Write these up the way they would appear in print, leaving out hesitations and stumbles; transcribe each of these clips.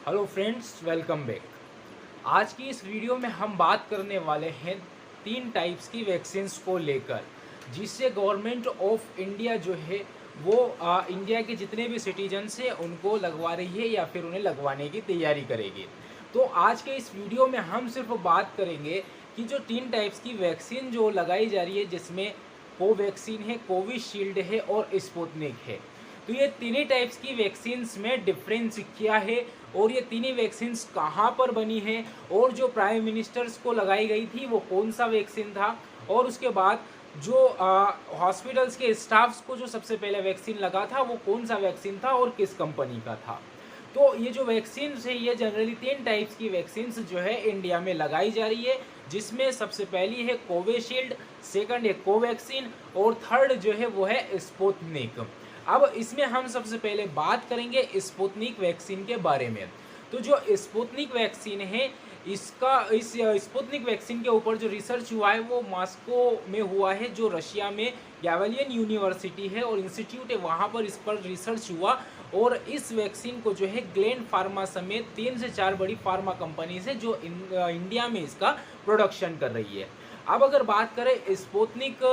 Hello friends, welcome back. आज की इस वीडियो में हम बात करने वाले हैं तीन टाइप्स की वैक्सीन्स को लेकर, जिससे गवर्नमेंट ऑफ इंडिया जो है वो इंडिया के जितने भी सिटीजन्स हैं उनको लगवा रही है या फिर उन्हें लगवाने की तैयारी करेगी। तो आज के इस वीडियो में हम सिर्फ बात करेंगे कि जो तीन टाइप्स की वैक्सीन जो लगाई जा रही है, जिसमें कोवैक्सीन है, कोविशील्ड है और स्पुतनिक है। तो ये तीनों टाइप्स की वैक्सीन्स में डिफरेंस क्या है और ये तीनों वैक्सीन्स कहाँ पर बनी है और जो प्राइम मिनिस्टर्स को लगाई गई थी वो कौन सा वैक्सीन था, और उसके बाद जो हॉस्पिटल्स के स्टाफ्स को जो सबसे पहले वैक्सीन लगा था वो कौन सा वैक्सीन था और किस कंपनी का था। तो ये जो वैक्सीन है ये जनरली तीन टाइप्स की वैक्सीन जो है इंडिया में लगाई जा रही है, जिसमें सबसे पहली है कोविशील्ड, सेकंड है कोवैक्सीन और थर्ड जो है वो है स्पुतनिक। अब इसमें हम सबसे पहले बात करेंगे स्पुतनिक वैक्सीन के बारे में। तो जो स्पुतनिक वैक्सीन है, इस स्पुतनिक वैक्सीन के ऊपर जो रिसर्च हुआ है वो मॉस्को में हुआ है, जो रशिया में गैवेलियन यूनिवर्सिटी है और इंस्टीट्यूट है, वहाँ पर इस पर रिसर्च हुआ। और इस वैक्सीन को जो है ग्लेन फार्मा समेत 3 से 4 बड़ी फार्मा कंपनीज है जो इंडिया में इसका प्रोडक्शन कर रही है। अब अगर बात करें स्पुतनिक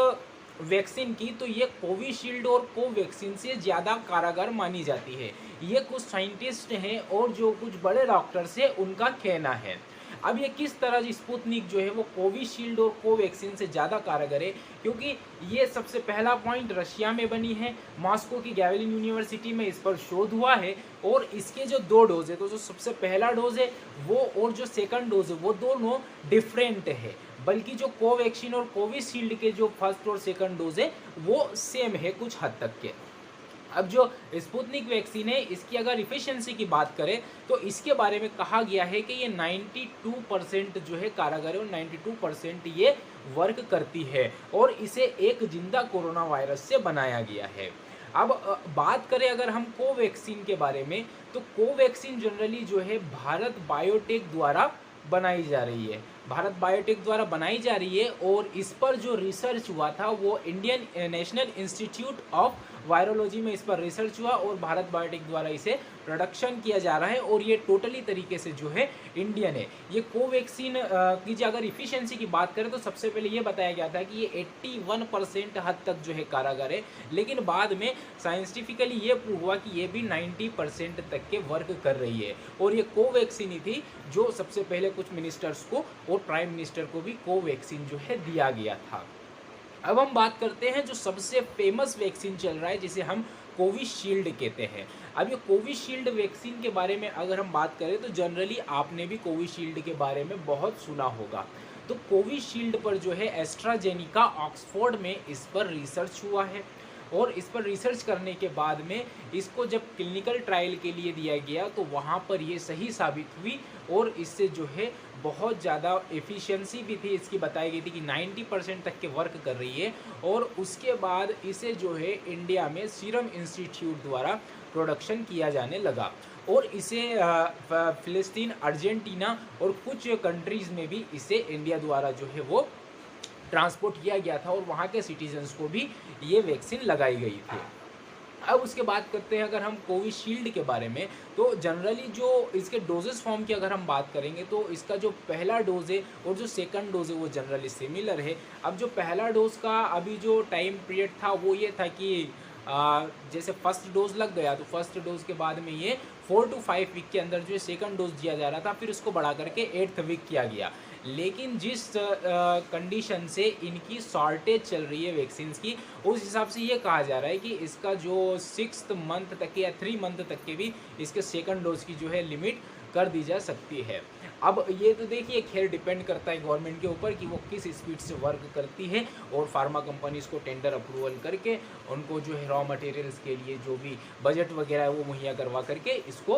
वैक्सीन की, तो ये कोविशील्ड और कोवैक्सीन से ज़्यादा कारगर मानी जाती है। ये कुछ साइंटिस्ट हैं और जो कुछ बड़े डॉक्टर्स हैं उनका कहना है। अब ये किस तरह स्पुतनिक जो है वो कोविशील्ड और कोवैक्सीन से ज़्यादा कारगर है, क्योंकि ये सबसे पहला पॉइंट रशिया में बनी है, मॉस्को की गैवेलिन यूनिवर्सिटी में इस पर शोध हुआ है। और इसके जो 2 डोज है, तो जो सबसे पहला डोज है वो और जो सेकंड डोज है वो दोनों डिफरेंट है, बल्कि जो कोवैक्सीन और कोविशील्ड के जो फर्स्ट और सेकंड डोज है वो सेम है कुछ हद तक के। अब जो स्पुतनिक वैक्सीन है, इसकी अगर इफिशिएंसी की बात करें तो इसके बारे में कहा गया है कि ये 92% जो है कारगर है और 92% ये वर्क करती है, और इसे एक जिंदा कोरोना वायरस से बनाया गया है। अब बात करें अगर हम कोवैक्सीन के बारे में, तो कोवैक्सीन जनरली जो है भारत बायोटेक द्वारा बनाई जा रही है, भारत बायोटेक द्वारा बनाई जा रही है। और इस पर जो रिसर्च हुआ था वो Indian national institute of virology में इस पर रिसर्च हुआ और भारत बायोटेक द्वारा इसे प्रोडक्शन किया जा रहा है, और ये टोटली तरीके से जो है इंडियन है। ये कोवैक्सीन की जो अगर इफिशिएंसी की बात करें तो सबसे पहले ये बताया गया था कि ये 81% हद तक जो है कारगर है, लेकिन बाद में साइंटिफिकली ये प्रूव हुआ कि ये भी 90% तक के वर्क कर रही है। और ये कोवैक्सीन ही थी जो सबसे पहले कुछ मिनिस्टर्स को और प्राइम मिनिस्टर को भी कोवैक्सीन जो है दिया गया था। अब हम बात करते हैं जो सबसे फेमस वैक्सीन चल रहा है, जिसे हम कोविशील्ड कहते हैं। अब ये कोविशील्ड वैक्सीन के बारे में अगर हम बात करें तो जनरली आपने भी कोविशील्ड के बारे में बहुत सुना होगा। तो कोविशील्ड पर जो है एस्ट्राजेनिका ऑक्सफोर्ड में इस पर रिसर्च हुआ है, और इस पर रिसर्च करने के बाद में इसको जब क्लिनिकल ट्रायल के लिए दिया गया तो वहाँ पर ये सही साबित हुई, और इससे जो है बहुत ज़्यादा एफिशिएंसी भी थी इसकी, बताई गई थी कि 90% तक के वर्क कर रही है। और उसके बाद इसे जो है इंडिया में सीरम इंस्टीट्यूट द्वारा प्रोडक्शन किया जाने लगा, और इसे फिलिस्तीन, अर्जेंटीना और कुछ कंट्रीज़ में भी इसे इंडिया द्वारा जो है वो ट्रांसपोर्ट किया गया था, और वहाँ के सिटीजन्स को भी ये वैक्सीन लगाई गई थी। अब उसके बात करते हैं अगर हम कोविशील्ड के बारे में, तो जनरली जो इसके डोजेस फॉर्म की अगर हम बात करेंगे तो इसका जो पहला डोज है और जो सेकंड डोज है वो जनरली सिमिलर है। अब जो पहला डोज का अभी जो टाइम पीरियड था वो ये था कि जैसे फर्स्ट डोज लग गया तो फर्स्ट डोज के बाद में ये 4 to 5 वीक के अंदर जो सेकंड डोज दिया जा रहा था, फिर उसको बढ़ा करके 8th वीक किया गया। लेकिन जिस कंडीशन से इनकी शॉर्टेज चल रही है वैक्सीन्स की, उस हिसाब से ये कहा जा रहा है कि इसका जो 6th मंथ तक के या 3 मंथ तक के भी इसके सेकंड डोज की जो है लिमिट कर दी जा सकती है। अब ये तो देखिए खैर डिपेंड करता है गवर्नमेंट के ऊपर कि वो किस स्पीड से वर्क करती है, और फार्मा कंपनीज़ को टेंडर अप्रूवल करके उनको जो है रॉ मटेरियल्स के लिए जो भी बजट वगैरह है वो मुहैया करवा करके इसको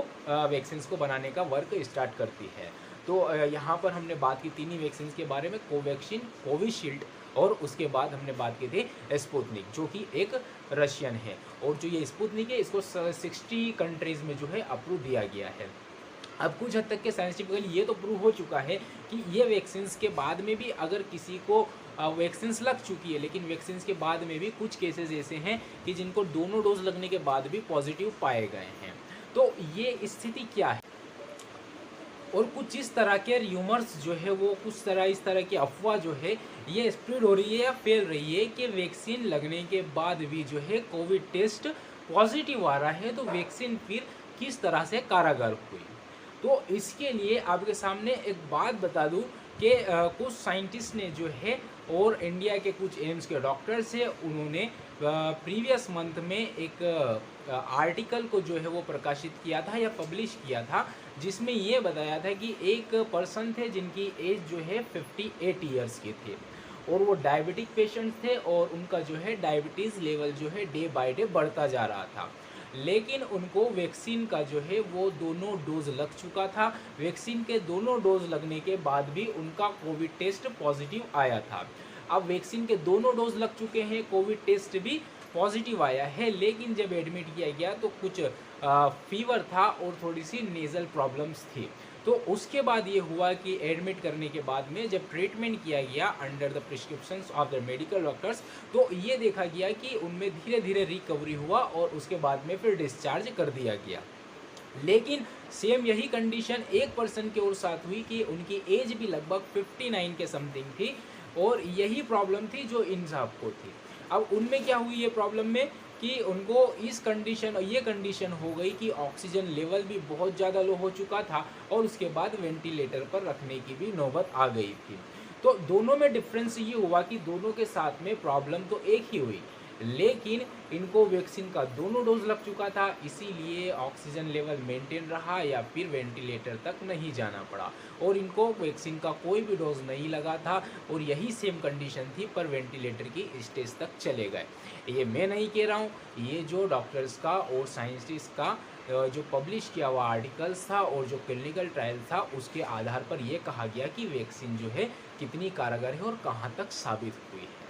वैक्सीन्स को बनाने का वर्क स्टार्ट करती है। तो यहाँ पर हमने बात की तीनों वैक्सीन के बारे में, कोवैक्सीन, कोविशील्ड, और उसके बाद हमने बात की थी स्पुतनिक जो कि एक रशियन है। और जो ये स्पुतनिक है इसको 60 कंट्रीज़ में जो है अप्रूव दिया गया है। अब कुछ हद तक के साइंटिफिकली ये तो प्रूव हो चुका है कि ये वैक्सीन्स के बाद में भी अगर किसी को वैक्सीन्स लग चुकी है, लेकिन वैक्सीन्स के बाद में भी कुछ केसेस ऐसे हैं कि जिनको दोनों डोज लगने के बाद भी पॉजिटिव पाए गए हैं। तो ये स्थिति क्या है? और कुछ इस तरह के र्यूमर्स जो है वो कुछ इस तरह की अफवाह जो है ये स्प्रेड हो रही है या फैल रही है कि वैक्सीन लगने के बाद भी जो है कोविड टेस्ट पॉजिटिव आ रहा है, तो वैक्सीन फिर किस तरह से कारगर हुई। तो इसके लिए आपके सामने एक बात बता दूं कि कुछ साइंटिस्ट ने जो है और इंडिया के कुछ एम्स के डॉक्टर्स है, उन्होंने प्रीवियस मंथ में एक आर्टिकल को जो है वो प्रकाशित किया था या पब्लिश किया था, जिसमें ये बताया था कि एक पर्सन थे जिनकी एज जो है 58 ईयर्स के थे और वो डायबिटिक पेशेंट थे और उनका जो है डायबिटीज़ लेवल जो है डे बाय डे बढ़ता जा रहा था, लेकिन उनको वैक्सीन का जो है वो दोनों डोज लग चुका था। वैक्सीन के दोनों डोज लगने के बाद भी उनका कोविड टेस्ट पॉजिटिव आया था। अब वैक्सीन के दोनों डोज लग चुके हैं, कोविड टेस्ट भी पॉजिटिव आया है, लेकिन जब एडमिट किया गया तो कुछ फीवर था और थोड़ी सी नेज़ल प्रॉब्लम्स थी। तो उसके बाद ये हुआ कि एडमिट करने के बाद में जब ट्रीटमेंट किया गया under the prescriptions of the medical doctors, तो ये देखा गया कि उनमें धीरे धीरे रिकवरी हुआ और उसके बाद में फिर डिस्चार्ज कर दिया गया। लेकिन सेम यही कंडीशन एक पर्सन के और साथ हुई कि उनकी एज भी लगभग 59 के समथिंग थी और यही प्रॉब्लम थी जो इन साहब को थी। अब उनमें क्या हुई ये प्रॉब्लम में कि उनको ये कंडीशन हो गई कि ऑक्सीजन लेवल भी बहुत ज़्यादा लो हो चुका था और उसके बाद वेंटिलेटर पर रखने की भी नौबत आ गई थी। तो दोनों में डिफरेंस ये हुआ कि दोनों के साथ में प्रॉब्लम तो एक ही हुई, लेकिन इनको वैक्सीन का दोनों डोज लग चुका था, इसीलिए ऑक्सीजन लेवल मेंटेन रहा या फिर वेंटिलेटर तक नहीं जाना पड़ा, और इनको वैक्सीन का कोई भी डोज नहीं लगा था और यही सेम कंडीशन थी पर वेंटिलेटर की स्टेज तक चले गए। ये मैं नहीं कह रहा हूँ, ये जो डॉक्टर्स का और साइंटिस्ट का जो पब्लिश किया हुआ आर्टिकल्स था और जो क्लिनिकल ट्रायल था उसके आधार पर यह कहा गया कि वैक्सीन जो है कितनी कारगर है और कहाँ तक साबित हुई है।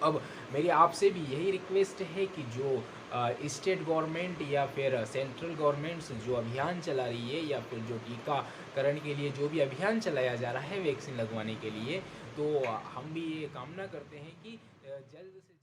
अब मेरी आपसे भी यही रिक्वेस्ट है कि जो स्टेट गवर्नमेंट या फिर सेंट्रल गवर्नमेंट्स जो अभियान चला रही है या फिर जो टीकाकरण के लिए जो भी अभियान चलाया जा रहा है वैक्सीन लगवाने के लिए, तो हम भी ये कामना करते हैं कि जल्द से